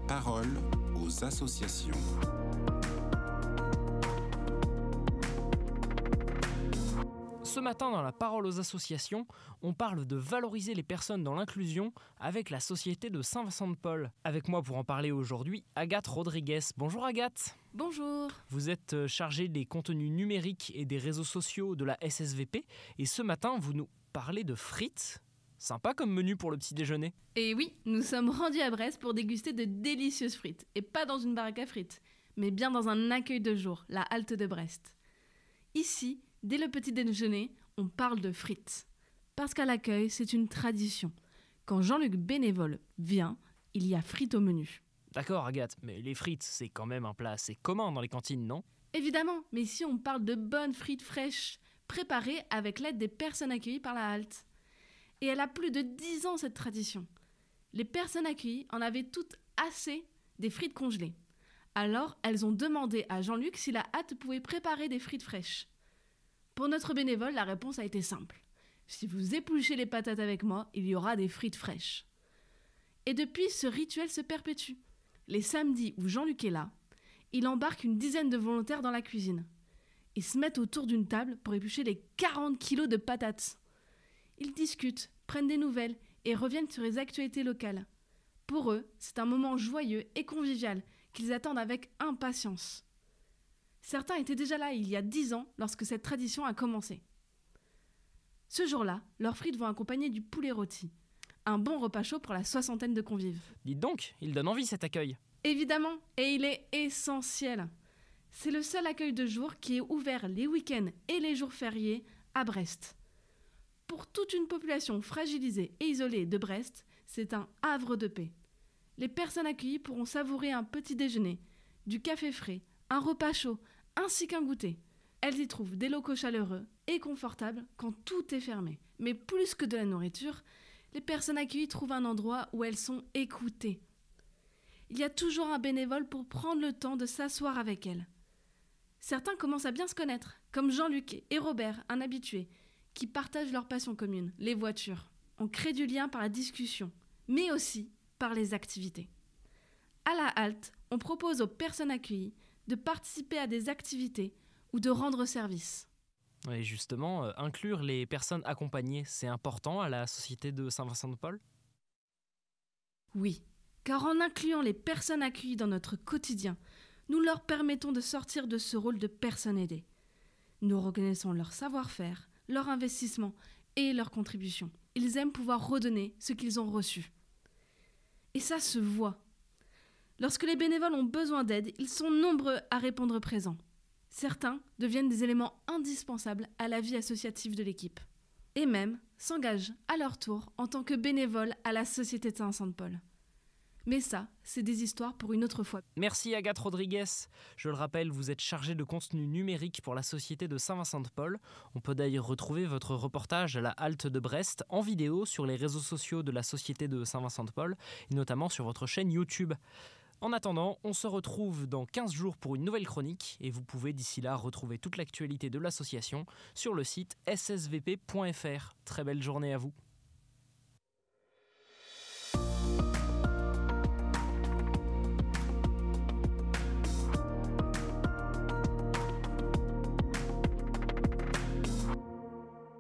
parole aux associations. Ce matin, dans la parole aux associations, on parle de valoriser les personnes dans l'inclusion avec la Société de Saint-Vincent-de-Paul. Avec moi pour en parler aujourd'hui, Agathe Rodriguez. Bonjour Agathe. Bonjour. Vous êtes chargée des contenus numériques et des réseaux sociaux de la SSVP. Et ce matin, vous nous parlez de frites. Sympa comme menu pour le petit déjeuner. Et oui, nous sommes rendus à Brest pour déguster de délicieuses frites. Et pas dans une baraque à frites, mais bien dans un accueil de jour, la halte de Brest. Ici, dès le petit déjeuner, on parle de frites. Parce qu'à l'accueil, c'est une tradition. Quand Jean-Luc Bénévole vient, il y a frites au menu. D'accord Agathe, mais les frites, c'est quand même un plat assez commun dans les cantines, non ? Évidemment, mais ici on parle de bonnes frites fraîches, préparées avec l'aide des personnes accueillies par la halte. Et elle a plus de 10 ans cette tradition. Les personnes accueillies en avaient toutes assez des frites congelées. Alors elles ont demandé à Jean-Luc si la halte pouvait préparer des frites fraîches. Pour notre bénévole, la réponse a été simple. Si vous épluchez les patates avec moi, il y aura des frites fraîches. Et depuis, ce rituel se perpétue. Les samedis où Jean-Luc est là, il embarque une dizaine de volontaires dans la cuisine. Ils se mettent autour d'une table pour éplucher les 40 kilos de patates. Ils discutent, prennent des nouvelles et reviennent sur les actualités locales. Pour eux, c'est un moment joyeux et convivial qu'ils attendent avec impatience. Certains étaient déjà là il y a 10 ans lorsque cette tradition a commencé. Ce jour-là, leurs frites vont accompagner du poulet rôti. Un bon repas chaud pour la 60aine de convives. Dites donc, il donne envie cet accueil. Évidemment, et il est essentiel. C'est le seul accueil de jour qui est ouvert les week-ends et les jours fériés à Brest. Pour toute une population fragilisée et isolée de Brest, c'est un havre de paix. Les personnes accueillies pourront savourer un petit déjeuner, du café frais, un repas chaud, ainsi qu'un goûter. Elles y trouvent des locaux chaleureux et confortables quand tout est fermé. Mais plus que de la nourriture, les personnes accueillies trouvent un endroit où elles sont écoutées. Il y a toujours un bénévole pour prendre le temps de s'asseoir avec elles. Certains commencent à bien se connaître, comme Jean-Luc et Robert, un habitué, qui partagent leur passion commune, les voitures. On crée du lien par la discussion, mais aussi par les activités. À la halte, on propose aux personnes accueillies de participer à des activités ou de rendre service. Et justement, inclure les personnes accompagnées, c'est important à la Société de Saint-Vincent-de-Paul ? Oui, car en incluant les personnes accueillies dans notre quotidien, nous leur permettons de sortir de ce rôle de personnes aidées. Nous reconnaissons leur savoir-faire, leur investissement et leur contribution. Ils aiment pouvoir redonner ce qu'ils ont reçu. Et ça se voit. Lorsque les bénévoles ont besoin d'aide, ils sont nombreux à répondre présents. Certains deviennent des éléments indispensables à la vie associative de l'équipe. Et même s'engagent à leur tour en tant que bénévoles à la Société de Saint-Vincent-de-Paul. Mais ça, c'est des histoires pour une autre fois. Merci Agathe Rodriguez. Je le rappelle, vous êtes chargée de contenu numérique pour la Société de Saint-Vincent-de-Paul. On peut d'ailleurs retrouver votre reportage à la halte de Brest en vidéo sur les réseaux sociaux de la Société de Saint-Vincent-de-Paul et notamment sur votre chaîne YouTube. En attendant, on se retrouve dans 15 jours pour une nouvelle chronique et vous pouvez d'ici là retrouver toute l'actualité de l'association sur le site ssvp.fr. Très belle journée à vous.